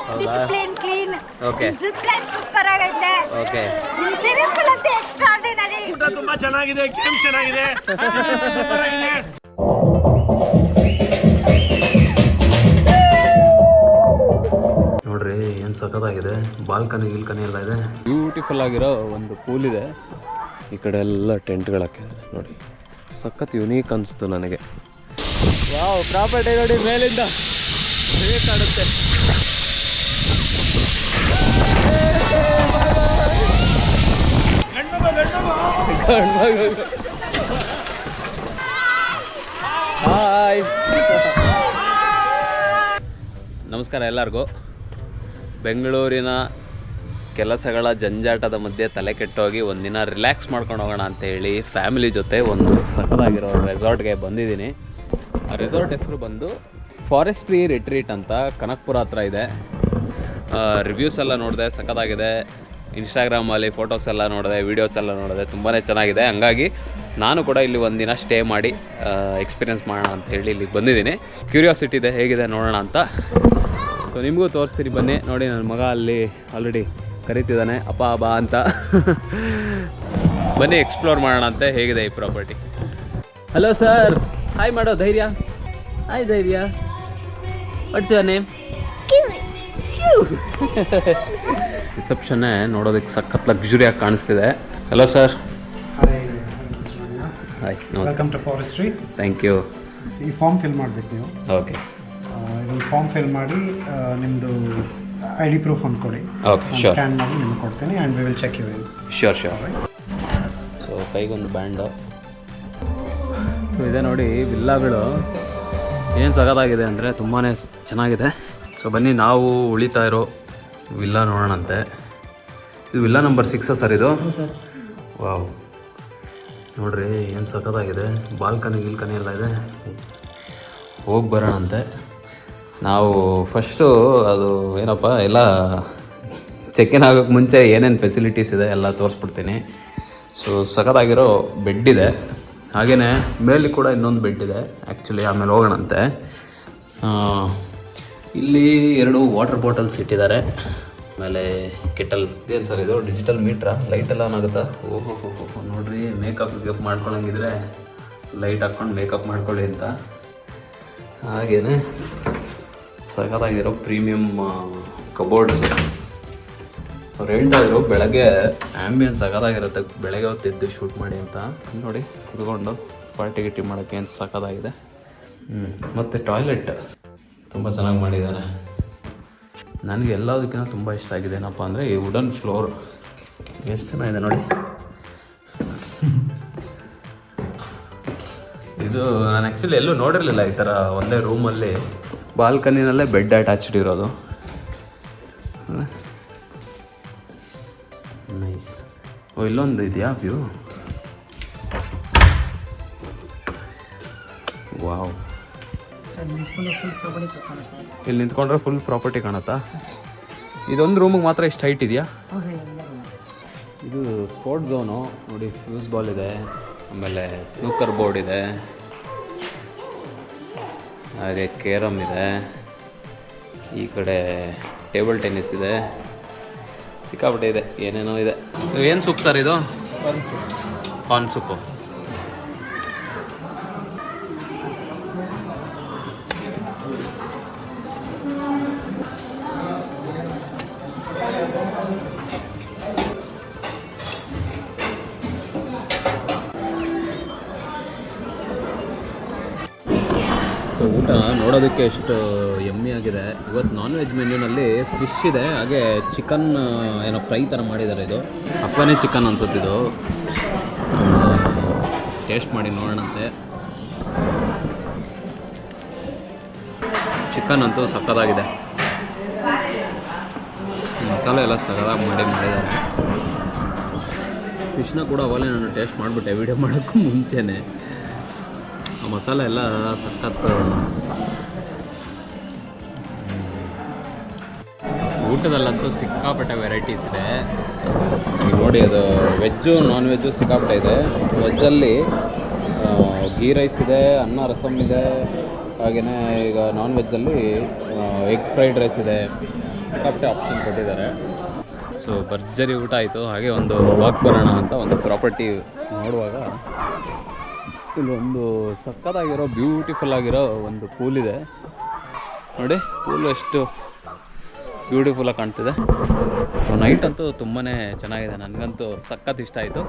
Discipline clean. Okay zip line super ಆಗೈತೆ. Okay swimming pool ಅಂತ extraordinary. ಊಟ ತುಂಬಾ ಚೆನ್ನಾಗಿದೆ, ಗೇಮ್ ಚೆನ್ನಾಗಿದೆ, ಸೂಪರ್ ಆಗಿದೆ. ನೋಡ್ರಿ ಏನು ಸಖತ್ತಾಗಿದೆ. ಬಾಲ್ಕನಿ ಗಿಲ್ಕನಿ ಎಲ್ಲ ಇದೆ. ಬ್ಯೂಟಿಫುಲ್ ಆಗಿರೋ ಒಂದು ಪೂಲ್ ಇದೆ. ಈ ಕಡೆ ಎಲ್ಲ ಟೆಂಟ್ಗಳು ಹಾಕಿದ್ದಾರೆ ನೋಡಿ. ಸಖತ್ ಯುನೀಕ್ ಅನಿಸ್ತು ನನಗೆ. ವಾವ್, ಪ್ರಾಪರ್ಟಿ ನೋಡಿ ಮೇಲಿಂದ ಹೇಗೆ ಕಾಣುತ್ತೆ. ಹಾಯ್, ನಮಸ್ಕಾರ ಎಲ್ಲರಿಗೂ. ಬೆಂಗಳೂರಿನ ಕೆಲಸಗಳ ಜಂಜಾಟದ ಮಧ್ಯೆ ತಲೆ ಕೆಟ್ಟೋಗಿ ಒಂದಿನ ರಿಲ್ಯಾಕ್ಸ್ ಮಾಡ್ಕೊಂಡು ಹೋಗೋಣ ಅಂತ ಹೇಳಿ ಫ್ಯಾಮಿಲಿ ಜೊತೆ ಒಂದು ಸಖತ್ತಾಗಿರೋ ರೆಸಾರ್ಟ್ಗೆ ಬಂದಿದ್ದೀನಿ. ಆ ರೆಸಾರ್ಟ್ ಹೆಸರು ಬಂದು ಫಾರೆಸ್ಟ್ರಿ ರಿಟ್ರೀಟ್ ಅಂತ ಕನಕಪುರ ಹತ್ರ ಇದೆ. ರಿವ್ಯೂಸ್ ಎಲ್ಲ ನೋಡಿದೆ, ಸಖತ್ತಾಗಿದೆ. ಇನ್ಸ್ಟಾಗ್ರಾಮಲ್ಲಿ ಫೋಟೋಸ್ ಎಲ್ಲ ನೋಡಿದೆ, ವೀಡಿಯೋಸ್ ಎಲ್ಲ ನೋಡಿದೆ, ತುಂಬಾ ಚೆನ್ನಾಗಿದೆ. ಹಂಗಾಗಿ ನಾನು ಕೂಡ ಇಲ್ಲಿ ಒಂದಿನ ಸ್ಟೇ ಮಾಡಿ ಎಕ್ಸ್ಪೀರಿಯೆನ್ಸ್ ಮಾಡೋಣ ಅಂತ ಹೇಳಿ ಇಲ್ಲಿಗೆ ಬಂದಿದ್ದೀನಿ. ಕ್ಯೂರಿಯಾಸಿಟಿ ಇದೆ ಹೇಗಿದೆ ನೋಡೋಣ ಅಂತ. ಸೊ ನಿಮಗೂ ತೋರಿಸ್ತೀನಿ ಬನ್ನಿ. ನೋಡಿ, ನನ್ನ ಮಗ ಅಲ್ಲಿ ಆಲ್ರೆಡಿ ಕರೀತಿದ್ದಾನೆ ಅಪ್ಪ ಬಾ ಅಂತ. ಬನ್ನಿ ಎಕ್ಸ್ಪ್ಲೋರ್ ಮಾಡೋಣ ಅಂತೆ ಹೇಗಿದೆ ಈ ಪ್ರಾಪರ್ಟಿ. ಹಲೋ ಸರ್, ಹಾಯ್ ಮಾಡೋ. ಧೈರ್ಯ, ಹಾಯ್ ಧೈರ್ಯ. What's your name? ರಿಸೆಪ್ಷನ್ನೇ ನೋಡೋದಕ್ಕೆ ಸಖತ್ ಲಕ್ಸುರಿಯಾಗಿ ಕಾಣಿಸ್ತಿದೆ. Hello sir. Hi, welcome to forestry. Thank you. ಈ ಫಾರ್ಮ್ ಫಿಲ್ ಮಾಡಬೇಕು ನೀವು. ಓಕೆ, ಇದೊಂದು ಫಾರ್ಮ್ ಫಿಲ್ ಮಾಡಿ ನಿಮ್ಮದು ಐ ಡಿ ಪ್ರೂಫ್ ಒಂದು ಕೊಡಿ. Okay, sure. ಸ್ಕ್ಯಾನ್ ಮಾಡಿ ನಿಮ್ಗೆ ಕೊಡ್ತೀನಿ and we will check you in. Sure sure. So ಕೈಗೊಂದು ಬ್ಯಾಂಡು. ಸೊ ಇದೆ ನೋಡಿ ವಿಲ್ಲಾಗಳು ಏನು ಸಖತ್ತಾಗಿದೆ ಅಂದರೆ ತುಂಬಾ ಚೆನ್ನಾಗಿದೆ. ಸೊ ಬನ್ನಿ ನಾವು ಉಳಿತಾ ಇರೋ ವಿಲ್ಲಾ ನೋಡೋಣಂತೆ. ಇದು ವಿಲ್ಲಾ ನಂಬರ್ 6 ಸರ್ ಇದು? ವಾವ್, ನೋಡ್ರಿ ಏನು ಸಖತ್ತಾಗಿದೆ. ಬಾಲ್ಕನಿ ಗಿಲ್ಕನಿ ಎಲ್ಲ ಇದೆ. ಹೋಗಿ ಬರೋಣಂತೆ. ನಾವು ಫಸ್ಟು ಅದು ಏನಪ್ಪ ಎಲ್ಲ ಚೆಕ್-ಇನ್ ಆಗೋಕ್ಕೆ ಮುಂಚೆ ಏನೇನು ಫೆಸಿಲಿಟೀಸ್ ಇದೆ ಎಲ್ಲ ತೋರಿಸ್ಬಿಡ್ತೀನಿ. ಸೊ ಸಖತ್ತಾಗಿರೋ ಬೆಡ್ ಇದೆ. ಹಾಗೆಯೇ ಮೇಲೆ ಕೂಡ ಇನ್ನೊಂದು ಬೆಡ್ ಇದೆ ಆ್ಯಕ್ಚುಲಿ. ಆಮೇಲೆ ಹೋಗೋಣಂತೆ. ಇಲ್ಲಿ 2 ವಾಟರ್ ಬಾಟಲ್ಸ್ ಇಟ್ಟಿದ್ದಾರೆ. ಆಮೇಲೆ ಕೆಟಲ್. ಇದೇನು ಸರ್ ಇದು? ಡಿಜಿಟಲ್ ಮೀಟ್ರಾ? ಲೈಟೆಲ್ಲ ಆನ್ ಆಗುತ್ತಾ? ಓಹೋ ನೋಡಿರಿ, ಮೇಕಪ್ ಮಾಡ್ಕೊಳ್ಳೋಂಗಿದ್ರೆ ಲೈಟ್ ಹಾಕ್ಕೊಂಡು ಮೇಕಪ್ ಮಾಡ್ಕೊಳ್ಳಿ ಅಂತ. ಹಾಗೆಯೇ ಸಖತ್ತಾಗಿರೋ ಪ್ರೀಮಿಯಮ್ ಕಬೋರ್ಡ್ಸ್. ಅವ್ರು ಹೇಳ್ತಾ ಇದ್ರು ಬೆಳಗ್ಗೆ ಆ್ಯಂಬಿಯನ್ಸ್ ಸಖತ್ತಾಗಿರುತ್ತೆ, ಬೆಳಗ್ಗೆ ಹೊತ್ತಿದ್ದು ಶೂಟ್ ಮಾಡಿ ಅಂತ. ನೋಡಿ ಕುತ್ಕೊಂಡು ಪಾರ್ಟಿ ಗಿಟ್ಟಿ ಮಾಡೋಕ್ಕೆ ಏನು ಸಖತ್ತಾಗಿದೆ. ಮತ್ತು ಟಾಯ್ಲೆಟ್ ತುಂಬ ಚೆನ್ನಾಗಿ ಮಾಡಿದ್ದಾರೆ. ನನಗೆ ಎಲ್ಲದಕ್ಕಿಂತ ತುಂಬ ಇಷ್ಟ ಆಗಿದೆ ಏನಪ್ಪ ಅಂದರೆ ಈ ವುಡನ್ ಫ್ಲೋರ್. ಎಷ್ಟು ಚೆನ್ನಾಗಿದೆ ನೋಡಿ. ಇದು ನಾನು ಆ್ಯಕ್ಚುಲಿ ಎಲ್ಲೂ ನೋಡಿರಲಿಲ್ಲ ಈ ಥರ ಒಂದೇ ರೂಮಲ್ಲಿ ಬಾಲ್ಕನಿನಲ್ಲೇ ಬೆಡ್ ಅಟ್ಯಾಚ್ಡ್ ಇರೋದು. ನೈಸ್. ಓ, ಇಲ್ಲೊಂದು ಇದೆಯಾ ವ್ಯೂ? ವಾವ್, ಇಲ್ಲಿ ನಿಂತ್ಕೊಂಡ್ರೆ ಫುಲ್ ಪ್ರಾಪರ್ಟಿ ಕಾಣುತ್ತಾ? ಇದೊಂದು ರೂಮಿಗೆ ಮಾತ್ರ ಇಷ್ಟು ಹೈಟ್ ಇದೆಯಾ? ಇದು ಸ್ಪೋರ್ಟ್ಸ್ ಝೋನು ನೋಡಿ. ಫ್ಯೂಸ್ ಬಾಲ್ ಇದೆ, ಆಮೇಲೆ ಸ್ನೂಕರ್ ಬೋರ್ಡ್ ಇದೆ, ಹಾಗೆ ಕೇರಮ್ ಇದೆ, ಈ ಕಡೆ ಟೇಬಲ್ ಟೆನ್ನಿಸ್ ಇದೆ, ಸಿಕ್ಕಾಪಟ್ಟೆ ಇದೆ, ಏನೇನೋ ಇದೆ. ಏನು ಸೂಪ್ ಸರ್ ಇದು? Corn soup. ಸೊ ಊಟ ನೋಡೋದಕ್ಕೆ ಎಷ್ಟು ಯಮ್ಮಿ ಆಗಿದೆ. ಇವತ್ತು ನಾನ್ ವೆಜ್ ಮೆನ್ಯೂನಲ್ಲಿ ಫಿಶ್ ಇದೆ, ಹಾಗೆ ಚಿಕನ್ ಏನೋ ಫ್ರೈ ಥರ ಮಾಡಿದ್ದಾರೆ. ಇದು ಅಫ್ಘಾನಿ ಚಿಕನ್ ಅನ್ಸುತ್ತಿದ್ದು. ಟೇಸ್ಟ್ ಮಾಡಿ ನೋಡೋಣಂತೆ. ಚಿಕನ್ ಅಂತೂ ಸಕ್ಕತ್ತಾಗಿದೆ. ಮಸಾಲೆ ಎಲ್ಲ ಸಕ್ಕತ್ತಾಗಿ ಮಾಡಿದ್ದಾರೆ. ಫಿಶ್ನ ಕೂಡ ಅವಾಗಲೇ ನಾನು ಟೇಸ್ಟ್ ಮಾಡಿಬಿಟ್ಟೆ ವಿಡಿಯೋ ಮಾಡೋಕ್ಕೂ ಮುಂಚೆನೇ. ಆ ಮಸಾಲೆ ಎಲ್ಲ ಸಖತ್. ಊಟದಲ್ಲಂತೂ ಸಿಕ್ಕಾಪಟ್ಟೆ ವೆರೈಟೀಸ್ ಇದೆ. ಈಗ ನೋಡಿ, ಅದು ವೆಜ್ಜು ನಾನ್ ವೆಜ್ಜು ಸಿಕ್ಕಾಪಟ್ಟೆ ಇದೆ. ವೆಜ್ಜಲ್ಲಿ ಗೀ ರೈಸ್ ಇದೆ, ಅನ್ನ ರಸಮ್ ಇದೆ. ಹಾಗೆಯೇ ಈಗ ನಾನ್ ವೆಜ್ಜಲ್ಲಿ ಎಗ್ ಫ್ರೈಡ್ ರೈಸ್ ಇದೆ. ಸಿಕ್ಕಾಪಟ್ಟೆ ಆಪ್ಷನ್ ಕೊಟ್ಟಿದ್ದಾರೆ. ಸೊ ಭರ್ಜರಿ ಊಟ ಆಯಿತು. ಹಾಗೆ ಒಂದು ವಾಕ್ ಬರೋಣ ಅಂತ ಒಂದು ಪ್ರಾಪರ್ಟಿ ನೋಡುವಾಗ ಇಲ್ಲೊಂದು ಸಕ್ಕತ್ತಾಗಿರೋ ಬ್ಯೂಟಿಫುಲ್ ಆಗಿರೋ ಒಂದು ಪೂಲ್ ಇದೆ ನೋಡಿ. ಪೂಲು ಎಷ್ಟು ಬ್ಯೂಟಿಫುಲ್ಲಾಗಿ ಕಾಣ್ತಿದೆ. ಸೊ ನೈಟ್ ಅಂತೂ ತುಂಬಾ ಚೆನ್ನಾಗಿದೆ, ನನಗಂತೂ ಸಖತ್ ಇಷ್ಟ ಆಯಿತು.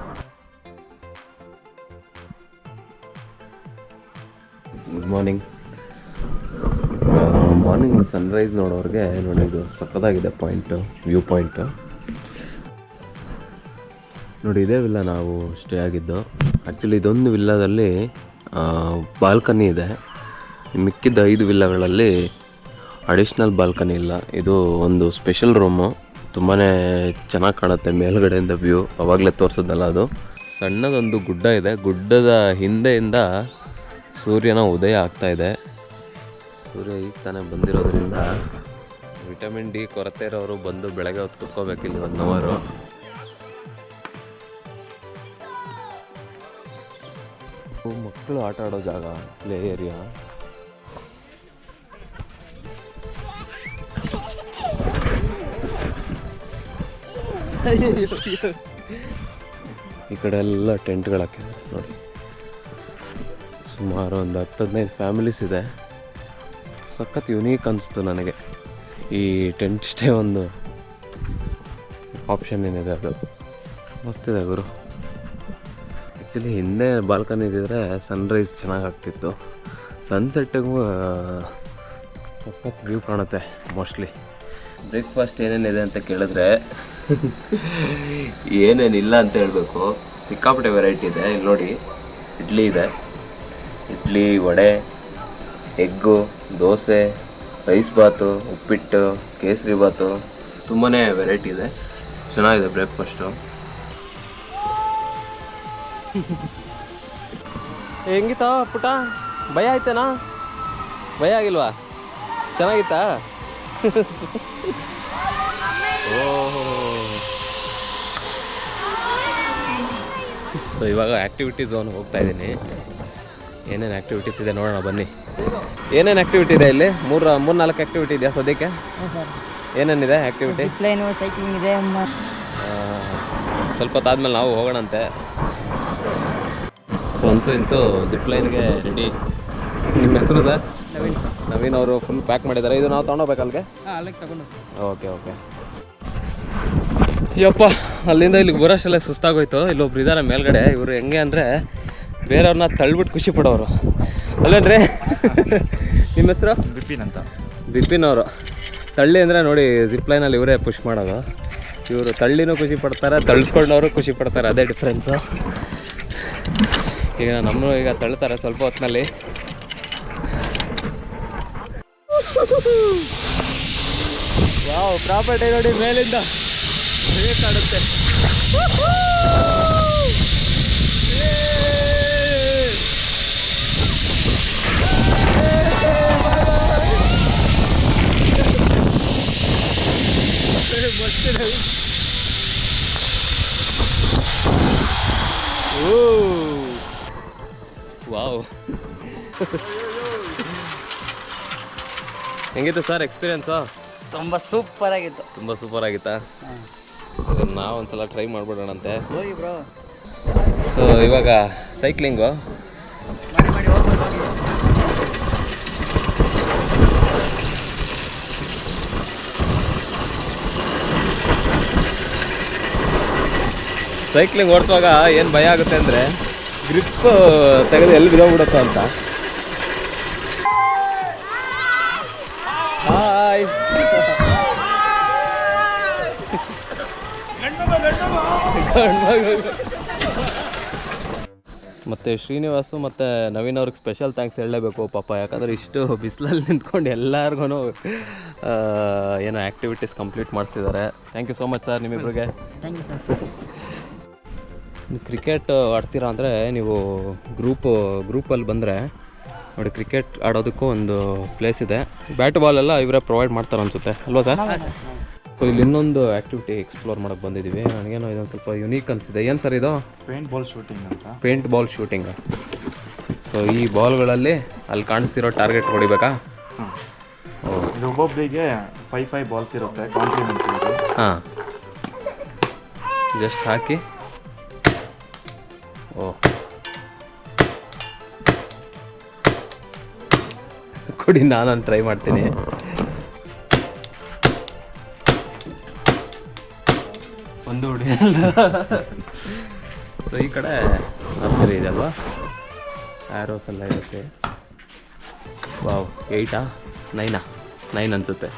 Good morning. ಮಾರ್ನಿಂಗ್ ಸನ್ರೈಸ್ ನೋಡೋರಿಗೆ ನೋಡಿ, ಇದು ಸಖತ್ತಾಗಿದೆ ಪಾಯಿಂಟು, ವ್ಯೂ ಪಾಯಿಂಟು ನೋಡಿ. ಇದೇ ವಿಲ್ಲ ನಾವು ಸ್ಟೇ ಆಗಿದ್ದು. ಆ್ಯಕ್ಚುಲಿ ಇದೊಂದು ವಿಲ್ಲಾದಲ್ಲಿ ಬಾಲ್ಕನಿ ಇದೆ. ಮಿಕ್ಕಿದ್ದ 5 ವಿಲ್ಲಾಗಳಲ್ಲಿ ಅಡಿಷ್ನಲ್ ಬಾಲ್ಕನಿ ಇಲ್ಲ. ಇದು ಒಂದು ಸ್ಪೆಷಲ್ ರೂಮು, ತುಂಬಾ ಚೆನ್ನಾಗಿ ಕಾಣುತ್ತೆ ಮೇಲ್ಗಡೆಯಿಂದ ವ್ಯೂ. ಅವಾಗಲೇ ತೋರಿಸೋದಲ್ಲ, ಅದು ಸಣ್ಣದೊಂದು ಗುಡ್ಡ ಇದೆ. ಗುಡ್ಡದ ಹಿಂದೆಯಿಂದ ಸೂರ್ಯನ ಉದಯ ಆಗ್ತಾಯಿದೆ. ಸೂರ್ಯ ಈಗ ತಾನೇ ಬಂದಿರೋದ್ರಿಂದ ವಿಟಮಿನ್ ಡಿ ಕೊರತೆ ಇರೋರು ಬಂದು ಬೆಳಗ್ಗೆ ಹೊತ್ತು ಕುತ್ಕೋಬೇಕಿಲ್ಲಿ 1 ಅವರು. ಮಕ್ಕಳು ಆಟ ಆಡೋ ಜಾಗ, ಪ್ಲೇ ಏರಿಯಾ. ಈ ಕಡೆ ಎಲ್ಲ ಟೆಂಟ್ಗಳು ಹಾಕಿದ್ದಾರೆ ನೋಡಿ. ಸುಮಾರು ಒಂದು 10-15 ಫ್ಯಾಮಿಲೀಸ್ ಇದೆ. ಸಖತ್ ಯುನೀಕ್ ಅನಿಸ್ತು ನನಗೆ ಈ ಟೆಂಟ್ ಸ್ಟೇ ಒಂದು ಆಪ್ಷನ್ ಏನಿದೆ, ಅದು ಮಸ್ತಿದೆ ಗುರು. ಆ್ಯಕ್ಚುಲಿ ಹಿಂದೆ ಬಾಲ್ಕನಿ ಇದ್ದಿದ್ರೆ ಸನ್ರೈಸ್ ಚೆನ್ನಾಗಿ ಆಗ್ತಿತ್ತು. ಸನ್ಸೆಟ್ಟಿಗೂ ಸಖತ್ ವ್ಯೂ ಕಾಣುತ್ತೆ ಮೋಸ್ಟ್ಲಿ. ಬ್ರೇಕ್ಫಾಸ್ಟ್ ಏನೇನಿದೆ ಅಂತ ಕೇಳಿದ್ರೆ ಏನೇನಿಲ್ಲ ಅಂತ ಹೇಳಬೇಕು. ಸಿಕ್ಕಾಪಟ್ಟೆ ವೆರೈಟಿ ಇದೆ. ಇಲ್ಲಿ ನೋಡಿ, ಇಡ್ಲಿ ಇದೆ, ಇಡ್ಲಿ, ವಡೆ, ಎಗ್ಗು, ದೋಸೆ, ರೈಸ್ ಬಾತು, ಉಪ್ಪಿಟ್ಟು, ಕೇಸರಿ ಬಾತು, ತುಂಬಾ ವೆರೈಟಿ ಇದೆ. ಚೆನ್ನಾಗಿದೆ ಬ್ರೇಕ್ಫಾಸ್ಟು. ಹೆಂಗಿತ್ತ ಪುಟ? ಭಯ ಆಯ್ತೇನಾ? ಭಯ ಆಗಿಲ್ವಾ? ಚೆನ್ನಾಗಿತ್ತಾ? ಓಹೋ. ಸೊ ಇವಾಗ ಆ್ಯಕ್ಟಿವಿಟಿ ಝೋನ್ ಹೋಗ್ತಾ ಇದ್ದೀನಿ. ಏನೇನು ಆ್ಯಕ್ಟಿವಿಟೀಸ್ ಇದೆ ನೋಡೋಣ ಬನ್ನಿ. ಏನೇನು ಆ್ಯಕ್ಟಿವಿಟಿ ಇದೆ ಇಲ್ಲಿ? 3-4 ಆ್ಯಕ್ಟಿವಿಟಿ ಇದೆಯಾ ಸದ್ಯಕ್ಕೆ? ಏನೇನಿದೆ ಆ್ಯಕ್ಟಿವಿಟಿ? ಪ್ಲೇನು, ಸೈಕ್ಲಿಂಗ್ ಇದೆ. ಸ್ವಲ್ಪ ಹೊತ್ತಾದ್ಮೇಲೆ ನಾವು ಹೋಗೋಣಂತೆ. ಸೊ ಅಂತೂ ಇಂತೂ ಜಿಪ್ಲೈನ್ಗೆ ರೆಡಿ. ನಿಮ್ಮ ಹೆಸರು ಸರ್? ನವೀನ್ ಅವರು ಫುಲ್ ಪ್ಯಾಕ್ ಮಾಡಿದ್ದಾರೆ. ಇದು ನಾವು ತೊಗೊಂಡೋಗ್ಬೇಕು ಅಲ್ಲಿಗೆ? Okay okay. ಯಪ್ಪ, ಅಲ್ಲಿಂದ ಇಲ್ಲಿಗೆ ಬರೋಷ್ಟೆಲ್ಲ ಸುಸ್ತಾಗೋಯ್ತು. ಇಲ್ಲೊಬ್ರು ಇದ್ದಾರೆ ಮೇಲ್ಗಡೆ. ಇವರು ಹೆಂಗೆ ಅಂದರೆ ಬೇರೆಯವ್ರನ್ನ ತಳ್ಳಿಬಿಟ್ಟು ಖುಷಿ ಪಡೋರು ಅಲ್ಲೇನ್ರಿ? ನಿಮ್ಮ ಹೆಸರು? ಬಿಪಿನ್ ಅಂತ. ಬಿಪಿನ್ ಅವರು. ತಳ್ಳಿ ಅಂದರೆ ನೋಡಿ, ಜಿಪ್ಲೈನಲ್ಲಿ ಇವರೇ ಪುಷ್ ಮಾಡೋದು. ಇವರು ತಳ್ಳಿನೂ ಖುಷಿ ಪಡ್ತಾರೆ, ತಳ್ಸ್ಕೊಂಡವರು ಖುಷಿ ಪಡ್ತಾರೆ. ಅದೇ ಡಿಫ್ರೆನ್ಸು. ಈಗ ನಮ್ಮನ್ನು ಈಗ ತಳ್ತಾರೆ ಸ್ವಲ್ಪ ಹೊತ್ತಿನಲ್ಲಿ. ವಾವ್, ಪ್ರಾಪರ್ಟಿ ನೋಡಿ ಮೇಲಿಂದ ಹೇಗೆ ಕಾಣುತ್ತೆ. ವಾವ್, ಹೆಂಗಿತ್ತು ಸರ್ ಎಕ್ಸ್ಪೀರಿಯನ್ಸು? ತುಂಬ ಸೂಪರ್ ಆಗಿತ್ತು. ತುಂಬ ಸೂಪರ್ ಆಗಿತ್ತಾ? ನಾವು ಒಂದ್ಸಲ ಟ್ರೈ ಮಾಡ್ಬಿಡೋಣಂತೆ. ಹೋಗಿ ಬ್ರೋ. ಸೊ ಇವಾಗ ಸೈಕ್ಲಿಂಗು. ಸೈಕ್ಲಿಂಗ್ ಓಡಿಸುವಾಗ ಏನು ಭಯ ಆಗುತ್ತೆ ಅಂದರೆ ಗ್ರಿಪ್ ತೆಗೆದು ಎಲ್ಲಿ ಬಿದ್ದೋಗ್ಬಿಡುತ್ತೋ ಅಂತ. ಹಾಯ್. ಮತ್ತು ಶ್ರೀನಿವಾಸು ಮತ್ತು ನವೀನ್ ಅವ್ರಿಗೆ ಸ್ಪೆಷಲ್ ಥ್ಯಾಂಕ್ಸ್ ಹೇಳಲೇಬೇಕು ಪಾಪ. ಯಾಕಂದರೆ ಇಷ್ಟು ಬಿಸಿಲಲ್ಲಿ ನಿಂತ್ಕೊಂಡು ಎಲ್ಲರಿಗೂ ಏನೋ ಆ್ಯಕ್ಟಿವಿಟೀಸ್ ಕಂಪ್ಲೀಟ್ ಮಾಡಿಸಿದ್ದಾರೆ. Thank you so much sir ನಿಮ್ಮಿಬ್ಬರಿಗೆ. Thank you sir. ಕ್ರಿಕೆಟ್ ಆಡ್ತೀರಾ ಅಂದರೆ ನೀವು ಗ್ರೂಪಲ್ಲಿ ಬಂದರೆ ನೋಡಿ, ಕ್ರಿಕೆಟ್ ಆಡೋದಕ್ಕೂ ಒಂದು ಪ್ಲೇಸ್ ಇದೆ. ಬ್ಯಾಟ್ ಬಾಲ್ ಎಲ್ಲ ಇವರೇ ಪ್ರೊವೈಡ್ ಮಾಡ್ತಾರೆ ಅನಿಸುತ್ತೆ ಅಲ್ವಾ ಸರ್? ಸೊ ಇಲ್ಲಿ ಇನ್ನೊಂದು ಆ್ಯಕ್ಟಿವಿಟಿ ಎಕ್ಸ್ಪ್ಲೋರ್ ಮಾಡೋಕ್ಕೆ ಬಂದಿದ್ದೀವಿ. ನನಗೇನೋ ಇದೊಂದು ಸ್ವಲ್ಪ ಯುನೀಕ್ ಅನಿಸಿದೆ. ಏನು ಸರ್ ಇದು? ಪೇಂಟ್ ಬಾಲ್ ಶೂಟಿಂಗ್ ಅಂತ. Paint ball shooting. ಸೊ ಈ ಬಾಲ್ಗಳಲ್ಲಿ ಅಲ್ಲಿ ಕಾಣಿಸ್ತಿರೋ ಟಾರ್ಗೆಟ್ ಹೊಡಿಬೇಕಾ? ಇದು ಅಂದರೆ ಒಬ್ಬೊಬ್ಬರಿಗೆ 5 ಬಾಲ್ಸ್ ಇರುತ್ತೆ ಕಾಂಪ್ಲಿಮೆಂಟ್ರಿ. ಹಾಂ, ಜಸ್ಟ್ ಹಾಕಿ. ಓ, ಕೊಡಿ, ನಾನು ಟ್ರೈ ಮಾಡ್ತೀನಿ. ಒಂದು ಹೊಡೆಯಲ್ಲ. ಸೊ ಈ ಕಡೆ ಆರ್ಚರಿ ಇದೆ ಅಲ್ವಾ, ಆ್ಯರೋಸ್ ಎಲ್ಲ ಇರುತ್ತೆ. ವಾವ್, 8 9 ಅನ್ಸುತ್ತೆ.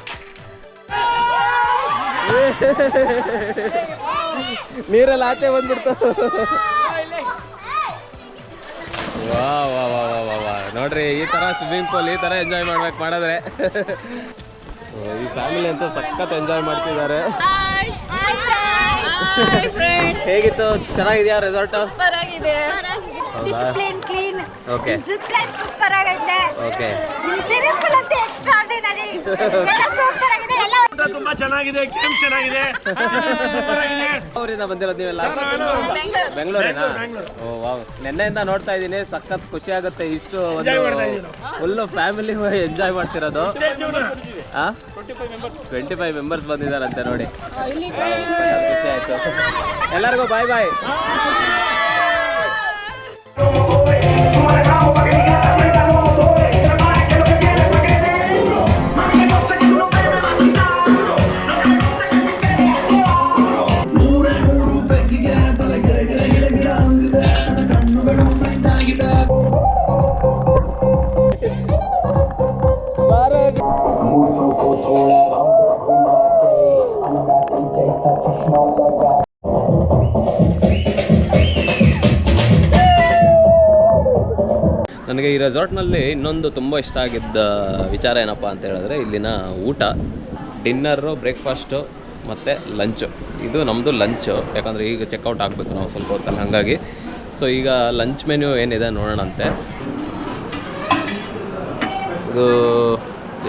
ನೀರೆಲ್ಲ ಆಚೆ ಬಂದ್ಬಿಡ್ತು. ವಾ ವಾ ವಾ ವಾ ವಾ ವಾ, ನೋಡ್ರಿ ಈ ಥರ ಸ್ವಿಮ್ಮಿಂಗ್ ಪೂಲ್ ಈ ಥರ ಎಂಜಾಯ್ ಮಾಡ್ಬೇಕು ಮಾಡಿದ್ರೆ. ಈ ಫ್ಯಾಮಿಲಿ ಅಂತೂ ಸಖತ್ ಎಂಜಾಯ್ ಮಾಡ್ತಿದ್ದಾರೆ. ಹೇಗಿತ್ತು? ಚೆನ್ನಾಗಿದೆಯಾ resort? Discipline, clean. Okay, zipline super ಆಗೈತೆ. ಓಕೆ. ಸ್ವಿಮ್ಮಿಂಗ್ ಪೂಲ್ ಅಂತ ಎಕ್ಸ್ಟ್ರಾರ್ಡಿನರಿ. ಎಲ್ಲ ಸೂಪರ್ ಆಗಿದೆ. ಎಲ್ಲ ತುಂಬಾ ಚೆನ್ನಾಗಿದೆ, ಗೇಮ್ ಚೆನ್ನಾಗಿದೆ, ಸೂಪರ್ ಆಗಿದೆ. ಅವರಿಂದ ಬಂದಿರೋದು ನೀವೆಲ್ಲ? ಬೆಂಗಳೂರಿನಾ? ಓ ವಾವ್, ನೆನ್ನೆಯಿಂದ ನೋಡ್ತಾ ಇದ್ದೀನಿ. ಸಖತ್ ಖುಷಿ ಆಗುತ್ತೆ. ಇಷ್ಟು ಒಂದು ಫುಲ್ ಫ್ಯಾಮಿಲಿ ಎಂಜಾಯ್ ಮಾಡ್ತಿರೋದು. 25 ಮೆಂಬರ್ಸ್ ಬಂದಿದ್ದಾರಂತೆ ನೋಡಿ. ಖುಷಿ ಆಯ್ತು. ಎಲ್ಲರಿಗೂ ಬಾಯ್ ಬಾಯ್. ನನಗೆ ಈ ರೆಸಾರ್ಟ್ನಲ್ಲಿ ಇನ್ನೊಂದು ತುಂಬ ಇಷ್ಟ ಆಗಿದ್ದ ವಿಚಾರ ಏನಪ್ಪ ಅಂತ ಹೇಳಿದ್ರೆ ಇಲ್ಲಿನ ಊಟ. ಡಿನ್ನರು, ಬ್ರೇಕ್ಫಾಸ್ಟು ಮತ್ತು ಲಂಚು. ಇದು ನಮ್ಮದು ಲಂಚು, ಯಾಕಂದರೆ ಈಗ ಚೆಕ್ಔಟ್ ಆಗಬೇಕು ನಾವು ಸ್ವಲ್ಪ ಹೊತ್ತಲ್ಲಿ, ಹಾಗಾಗಿ. ಸೊ ಈಗ ಲಂಚ್ ಮೆನ್ಯೂ ಏನಿದೆ ನೋಡೋಣಂತೆ. ಇದು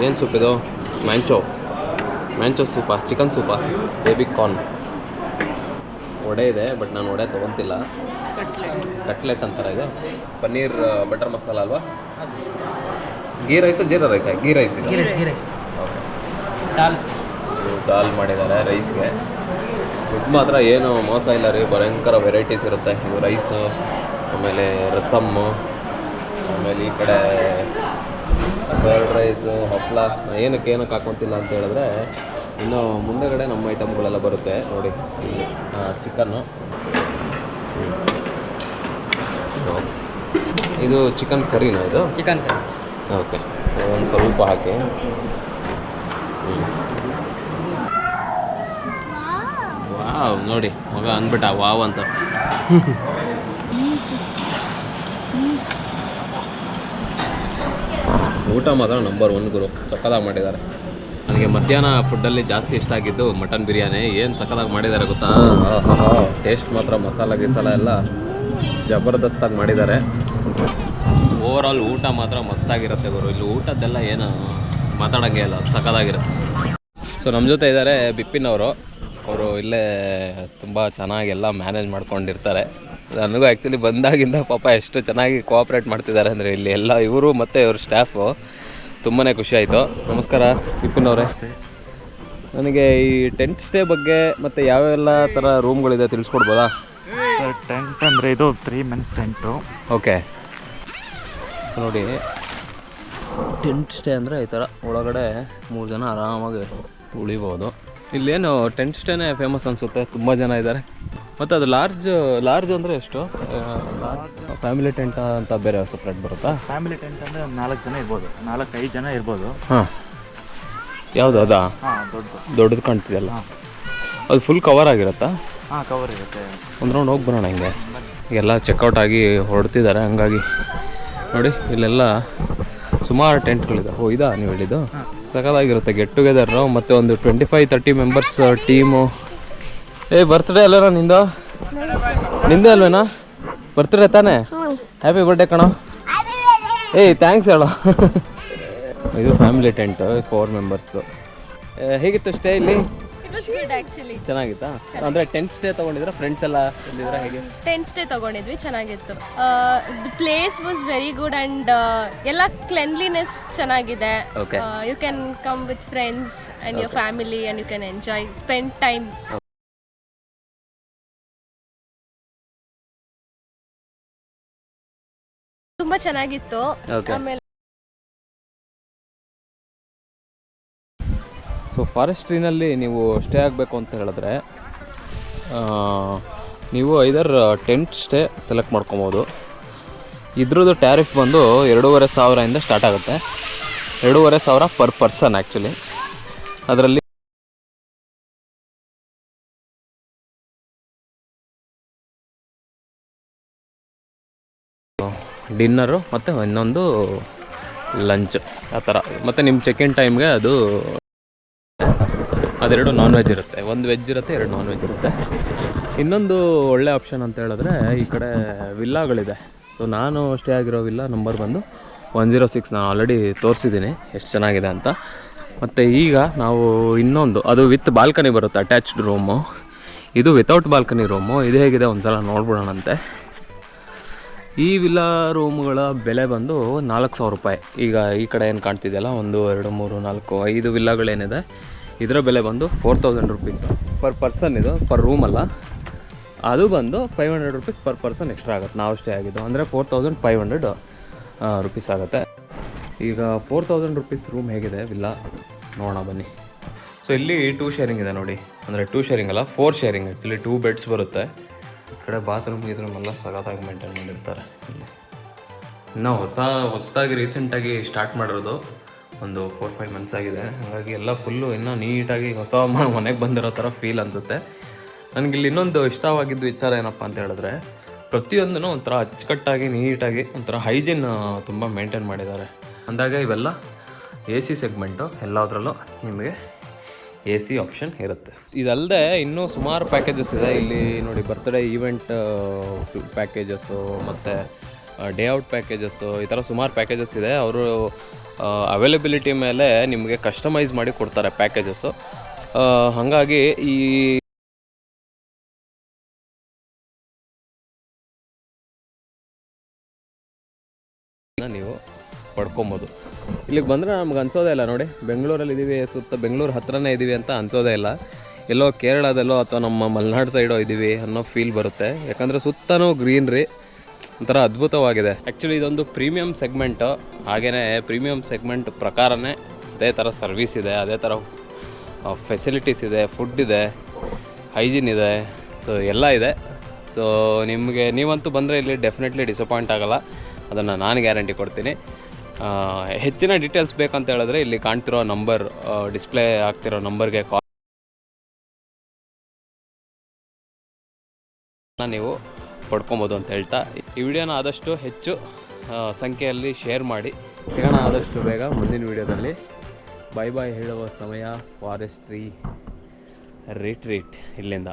ಏನು ಸೂಪ್ ಇದು? ಮ್ಯಾಂಚೋ Supa, chicken Supa, baby corn. Vada ಇದೆ, ಬಟ್ ನಾನು ವಡೆ ತೊಗೊತಿಲ್ಲ. ಕಟ್ಲೆಟ್ ಅಂತಾರೆ ಇದು. ಪನ್ನೀರ್ ಬಟರ್ ಮಸಾಲ ಅಲ್ವಾ? ಗೀ ರೈಸ್, ಜೀರಾ ರೈಸಾ? ಗೀ ರೈಸ್ ಇದೆ. ಓಕೆ, ದಾಲ್ ಮಾಡಿದ್ದಾರೆ ರೈಸ್ಗೆ. ಫುಡ್ ಮಾತ್ರ ಏನು ಮೋಸ ಇಲ್ಲ ರೀ, ಭಯಂಕರ ವೆರೈಟೀಸ್ ಇರುತ್ತೆ. ಇದು ರೈಸು, ಆಮೇಲೆ ರಸಮ್ಮು, ಆಮೇಲೆ ಈ ಕಡೆ ಕರ್ಡ್ ರೈಸು, ಹಪ್ಪಳ. ಏನಕ್ಕೆ ಹಾಕೊತಿಲ್ಲ ಅಂತ ಹೇಳಿದ್ರೆ ಇನ್ನು ಮುಂದೆಗಡೆ ನಮ್ಮ ಐಟಮ್ಗಳೆಲ್ಲ ಬರುತ್ತೆ ನೋಡಿ. ಇಲ್ಲಿ ಚಿಕನ್ನು, ಇದು ಚಿಕನ್ ಕರಿನಾ? ಇದು ಚಿಕನ್ ಕರಿ. ಓಕೆ, ಒಂದು ಸ್ವಲ್ಪ ಹಾಕಿ. ವಾವ್, ನೋಡಿ ಮಗ ಅಂದ್ಬಿಟ್ಟ ವಾವ್ ಅಂತ. ಊಟ ಮಾತ್ರ ನಂಬರ್ 1 ಗುರು, ಸಕ್ಕದಾಗಿ ಮಾಡಿದ್ದಾರೆ. ನನಗೆ ಮಧ್ಯಾಹ್ನ ಫುಡ್ಡಲ್ಲಿ ಜಾಸ್ತಿ ಇಷ್ಟ ಆಗಿದ್ದು ಮಟನ್ ಬಿರಿಯಾನಿ. ಏನು ಸಕ್ಕದಾಗಿ ಮಾಡಿದ್ದಾರೆ ಗೊತ್ತಾ? ಟೇಸ್ಟ್ ಮಾತ್ರ ಮಸಾಲ ಗಿಸಾಲ ಎಲ್ಲ ಜಬರ್ದಸ್ತಾಗಿ ಮಾಡಿದ್ದಾರೆ. ಓವರಾಲ್ ಊಟ ಮಾತ್ರ ಮಸ್ತಾಗಿರುತ್ತೆ ಗುರು. ಇಲ್ಲಿ ಊಟದ್ದೆಲ್ಲ ಏನು ಮಾತಾಡೋಂಗೆ ಇಲ್ಲ, ಸಕ್ಕದಾಗಿರುತ್ತೆ. ಸೊ ನಮ್ಮ ಜೊತೆ ಇದ್ದಾರೆ ಬಿಪಿನ್ ಅವರು. ಇಲ್ಲೇ ತುಂಬ ಚೆನ್ನಾಗೆಲ್ಲ ಮ್ಯಾನೇಜ್ ಮಾಡ್ಕೊಂಡಿರ್ತಾರೆ. ನನಗೂ ಆ್ಯಕ್ಚುಲಿ ಬಂದಾಗಿಂದ ಪಾಪ ಎಷ್ಟು ಚೆನ್ನಾಗಿ ಕೋಆಪ್ರೇಟ್ ಮಾಡ್ತಿದ್ದಾರೆ ಅಂದರೆ ಇಲ್ಲಿ ಎಲ್ಲ ಇವರು ಮತ್ತು ಇವ್ರ ಸ್ಟಾಫು. ತುಂಬಾ ಖುಷಿ ಆಯಿತು. ನಮಸ್ಕಾರ ಬಿಪಿನ್ ಅವರೇ. ನನಗೆ ಈ ಟೆಂಟ್ ಸ್ಟೇ ಬಗ್ಗೆ ಮತ್ತು ಯಾವೆಲ್ಲ ಥರ ರೂಮ್ಗಳಿದೆ ತಿಳಿಸ್ಕೊಡ್ಬೋದಾ? ಸರ್, ಟೆಂಟ್ ಅಂದರೆ ಇದು 3 ಮೆನ್ಸ್ ಟೆಂಟು. ಓಕೆ, ಸೊ ನೋಡಿ ಟೆಂಟ್ ಸ್ಟೇ ಅಂದರೆ ಈ ಥರ ಒಳಗಡೆ 3 ಜನ ಆರಾಮಾಗಿ ಉಳಿಬೋದು. ಇಲ್ಲೇನು ಟೆಂಟ್ ಸ್ಟೇನೇ ಫೇಮಸ್ ಅನಿಸುತ್ತೆ, ತುಂಬ ಜನ ಇದ್ದಾರೆ. ಮತ್ತು ಅದು ಲಾರ್ಜ್ ಅಂದರೆ ಎಷ್ಟು? ಫ್ಯಾಮಿಲಿ ಟೆಂಟ್ ಅಂತ ಬೇರೆ ಸಪ್ರೇಟ್ ಬರುತ್ತಾ? ಫ್ಯಾಮಿಲಿ ಟೆಂಟ್ ಅಂದರೆ 4 ಜನ ಇರ್ಬೋದು, 4-5 ಜನ ಇರ್ಬೋದು. ಹಾಂ, ಯಾವುದು ಅದಾ? ಹಾಂ, ದೊಡ್ಡದು ಕಾಣ್ತಿದೆಯಲ್ಲ, ಅದು ಫುಲ್ ಕವರ್ ಆಗಿರುತ್ತಾ? ಹಾಂ, ಕವರ್ ಇರುತ್ತೆ. ಒಂದು ರೌಂಡ್ ಹೋಗಿ ಬರೋಣ. ಹಿಂಗೆ ಎಲ್ಲ ಚೆಕ್ಔಟ್ ಆಗಿ ಹೊರಡ್ತಿದ್ದಾರೆ, ಹಂಗಾಗಿ ನೋಡಿ ಇಲ್ಲೆಲ್ಲ ಸುಮಾರು ಟೆಂಟ್ಗಳಿದೆ. ಓ, ಇದಾ ನೀವು ಹೇಳಿದ್ದು? ಸಖತ್ತಾಗಿರುತ್ತೆ. ಗೆಟ್ ಟುಗೆದರು ಮತ್ತು ಒಂದು 25-30 ಮೆಂಬರ್ಸ್ ಟೀಮು. ಬರ್ತ್ಡೇ ಅಲ್ಲೇನಾ ನಿಂದೇ ಅಲ್ವೇನಾ? ಬರ್ತ್ಡೇ ತಾನೇ? ಹ್ಯಾಪಿ ಬರ್ಡೇ ಕಣೋ. ಥ್ಯಾಂಕ್ಸ್ ಹೇಳೋ. ಇದು ಫ್ಯಾಮಿಲಿ ಟೆಂಟ್ 4 ಮೆಂಬರ್ಸ್ದು. ಹೇಗಿತ್ತು ಸ್ಟೇ ಇಲ್ಲಿ? It was good actually. ಚೆನ್ನಾಗಿತ್ತಾ? ಅಂದರೆ ಟೆಂಟ್ ಸ್ಟೇ ತೊಗೊಂಡಿದ್ರೆ ಫ್ರೆಂಡ್ಸ್ ಎಲ್ಲ ಇಲ್ಲಿದ್ರೆ ಹೇಗೆ? ಟೆಂಟ್ ಸ್ಟೇ ತಗೊಂಡಿದ್ವಿ, ಚೆನ್ನಾಗಿತ್ತು. The place was very good and ಎಲ್ಲ ಕ್ಲೆನ್ಲಿನೆಸ್ ಚೆನ್ನಾಗಿದೆ. You can come with friends and your family and you can enjoy, spend time. ತುಂಬ ಚೆನ್ನಾಗಿತ್ತು. ಆಮೇಲೆ ಸೊ ಫಾರೆಸ್ಟ್ರಿನಲ್ಲಿ ನೀವು ಸ್ಟೇ ಆಗಬೇಕು ಅಂತ ಹೇಳಿದ್ರೆ ನೀವು ಐದರ್ ಟೆಂಟ್ ಸ್ಟೇ ಸೆಲೆಕ್ಟ್ ಮಾಡ್ಕೊಬೋದು. ಇದ್ರದ್ದು ಟ್ಯಾರಿಫ್ ಬಂದು 2,500 ಸ್ಟಾರ್ಟ್ ಆಗುತ್ತೆ. 2,500 ಪರ್ ಪರ್ಸನ್ ಆ್ಯಕ್ಚುಲಿ. ಅದರಲ್ಲಿ ಡಿನ್ನರು ಮತ್ತು ಇನ್ನೊಂದು ಲಂಚ್ ಆ ಥರ. ಮತ್ತು ನಿಮ್ಮ ಚೆಕ್-ಇನ್ ಟೈಮ್ಗೆ ಅದೆರಡು ನಾನ್ ವೆಜ್ ಇರುತ್ತೆ. ಒಂದು ವೆಜ್ ಇರುತ್ತೆ, 2 ನಾನ್ ವೆಜ್ ಇರುತ್ತೆ. ಇನ್ನೊಂದು ಒಳ್ಳೆ ಆಪ್ಷನ್ ಅಂತ ಹೇಳಿದ್ರೆ ಈ ಕಡೆ ವಿಲ್ಲಾಗಳಿದೆ. ಸೊ ನಾನು ಸ್ಟೇ ಆಗಿರೋ ವಿಲ್ಲಾ ನಂಬರ್ ಬಂದು 106. ನಾನು ಆಲ್ರೆಡಿ ತೋರಿಸಿದ್ದೀನಿ ಎಷ್ಟು ಚೆನ್ನಾಗಿದೆ ಅಂತ. ಮತ್ತು ಈಗ ನಾವು ಇನ್ನೊಂದು, ಅದು ವಿತ್ ಬಾಲ್ಕನಿ ಬರುತ್ತೆ, ಅಟ್ಯಾಚ್ಡ್ ರೂಮು. ಇದು ವಿತೌಟ್ ಬಾಲ್ಕನಿ ರೂಮು. ಇದು ಹೇಗಿದೆ ಒಂದ್ಸಲ ನೋಡ್ಬಿಡೋಣಂತೆ. ಈ ವಿಲ್ಲಾ ರೂಮ್ಗಳ ಬೆಲೆ ಬಂದು 4,000 ರೂಪಾಯಿ. ಈಗ ಈ ಕಡೆ ಏನು ಕಾಣ್ತಿದೆಯಲ್ಲ, 1 2 3 4 5 ವಿಲ್ಲಾಗಳೇನಿದೆ, ಇದರ ಬೆಲೆ ಬಂದು 4,000 ರುಪೀಸ್ ಪರ್ ಪರ್ಸನ್. ಇದು ಪರ್ ರೂಮ್ ಅಲ್ಲ, ಅದು ಬಂದು 500 ರುಪೀಸ್ ಪರ್ ಪರ್ಸನ್ ಎಕ್ಸ್ಟ್ರಾ ಆಗುತ್ತೆ. ನಾವು ಸ್ಟೇ ಆಗಿದ್ದು ಅಂದರೆ 4,500 ರುಪೀಸ್ ಆಗುತ್ತೆ. ಈಗ 4,000 ರುಪೀಸ್ ರೂಮ್ ಹೇಗಿದೆ ವಿಲ್ಲಾ ನೋಡೋಣ ಬನ್ನಿ. ಸೊ ಇಲ್ಲಿ 2 ಶೇರಿಂಗ್ ಇದೆ ನೋಡಿ. ಅಂದರೆ 2 ಶೇರಿಂಗ್ ಅಲ್ಲ, 4 ಶೇರಿಂಗ್. ಆ್ಯಕ್ಚುಲಿ 2 ಬೆಡ್ಸ್ ಬರುತ್ತೆ. ಈ ಕಡೆ ಬಾತ್ರೂಮ್ ಎಲ್ಲ ಸಖತ್ತಾಗಿ ಮೇಂಟೈನ್ ಮಾಡಿರ್ತಾರೆ. ಇಲ್ಲಿ ಇನ್ನೂ ಹೊಸದಾಗಿ ರೀಸೆಂಟಾಗಿ ಸ್ಟಾರ್ಟ್ ಮಾಡಿರೋದು, ಒಂದು 4-5 ಮಂತ್ಸ್ ಆಗಿದೆ. ಹಾಗಾಗಿ ಎಲ್ಲ ಫುಲ್ಲು ಇನ್ನೂ ನೀಟಾಗಿ ಹೊಸ ಮನೆಗೆ ಬಂದಿರೋ ಥರ ಫೀಲ್ ಅನಿಸುತ್ತೆ. ನನಗಿಲ್ಲಿ ಇನ್ನೊಂದು ಇಷ್ಟವಾಗಿದ್ದು ವಿಚಾರ ಏನಪ್ಪ ಅಂತ ಹೇಳಿದ್ರೆ, ಪ್ರತಿಯೊಂದೂ ಒಂಥರ ಅಚ್ಚುಕಟ್ಟಾಗಿ ನೀಟಾಗಿ ಒಂಥರ ಹೈಜೀನ್ ತುಂಬ ಮೇಂಟೈನ್ ಮಾಡಿದ್ದಾರೆ. ಅಂದಾಗ ಇವೆಲ್ಲ AC ಸೆಗ್ಮೆಂಟು, ಎಲ್ಲದರಲ್ಲೂ ನಿಮಗೆ AC ಆಪ್ಷನ್ ಇರುತ್ತೆ. ಇದಲ್ಲದೆ ಇನ್ನೂ ಸುಮಾರು ಪ್ಯಾಕೇಜಸ್ ಇದೆ ಇಲ್ಲಿ ನೋಡಿ. ಬರ್ತ್ಡೇ ಈವೆಂಟ್ ಪ್ಯಾಕೇಜಸ್ಸು ಮತ್ತು ಡೇ ಔಟ್ ಪ್ಯಾಕೇಜಸ್ಸು, ಈ ಥರ ಸುಮಾರು ಪ್ಯಾಕೇಜಸ್ ಇದೆ. ಅವರು ಅವೈಲಬಿಲಿಟಿ ಮೇಲೆ ನಿಮಗೆ ಕಸ್ಟಮೈಸ್ ಮಾಡಿ ಕೊಡ್ತಾರೆ ಪ್ಯಾಕೇಜಸ್ಸು. ಹಾಗಾಗಿ ಈ ನೀವು ಪಡ್ಕೊಬೋದು. ಇಲ್ಲಿಗೆ ಬಂದರೆ ನಮ್ಗೆ ಅನ್ಸೋದೇ ಇಲ್ಲ ನೋಡಿ, ಬೆಂಗಳೂರಲ್ಲಿ ಇದ್ದೀವಿ, ಸುತ್ತ ಬೆಂಗಳೂರು ಹತ್ರನೇ ಇದ್ದೀವಿ ಅಂತ ಅನ್ಸೋದೇ ಇಲ್ಲ. ಎಲ್ಲೋ ಕೇರಳದಲ್ಲೋ ಅಥವಾ ನಮ್ಮ ಮಲೆನಾಡು ಸೈಡೋ ಇದ್ದೀವಿ ಅನ್ನೋ ಫೀಲ್ ಬರುತ್ತೆ. ಯಾಕಂದರೆ ಸುತ್ತನೂ ಗ್ರೀನ್ರಿ, ಒಂಥರ ಅದ್ಭುತವಾಗಿದೆ. ಆ್ಯಕ್ಚುಲಿ ಇದೊಂದು ಪ್ರೀಮಿಯಂ ಸೆಗ್ಮೆಂಟು. ಹಾಗೆಯೇ ಪ್ರೀಮಿಯಂ ಸೆಗ್ಮೆಂಟ್ ಪ್ರಕಾರನೇ ಅದೇ ಥರ ಸರ್ವಿಸ್ ಇದೆ, ಅದೇ ಥರ ಫೆಸಿಲಿಟೀಸ್ ಇದೆ, ಫುಡ್ ಇದೆ, ಹೈಜೀನ್ ಇದೆ, ಸೊ ಎಲ್ಲ ಇದೆ. ಸೊ ನೀವಂತೂ ಬಂದರೆ ಇಲ್ಲಿ ಡೆಫಿನೆಟ್ಲಿ ಡಿಸಪಾಯಿಂಟ್ ಆಗೋಲ್ಲ, ಅದನ್ನು ನಾನು ಗ್ಯಾರಂಟಿ ಕೊಡ್ತೀನಿ. ಹೆಚ್ಚಿನ ಡೀಟೇಲ್ಸ್ ಬೇಕಂತ ಹೇಳಿದ್ರೆ ಇಲ್ಲಿ ಕಾಣ್ತಿರೋ ನಂಬರ್, ಡಿಸ್ಪ್ಲೇ ಆಗ್ತಿರೋ ನಂಬರ್ಗೆ ಕಾಲ್ ನೀವು ಪಡ್ಕೊಬೋದು ಅಂತ ಹೇಳ್ತಾ, ಈ ವಿಡಿಯೋನ ಆದಷ್ಟು ಹೆಚ್ಚು ಸಂಖ್ಯೆಯಲ್ಲಿ ಶೇರ್ ಮಾಡಿ. ಸಿಗೋಣ ಆದಷ್ಟು ಬೇಗ ಮುಂದಿನ ವಿಡಿಯೋದಲ್ಲಿ. ಬಾಯ್ ಬಾಯ್ ಹೇಳುವ ಸಮಯ. ಫಾರೆಸ್ಟ್ರಿ ರಿಟ್ರೀಟ್ ಇಲ್ಲಿಂದ.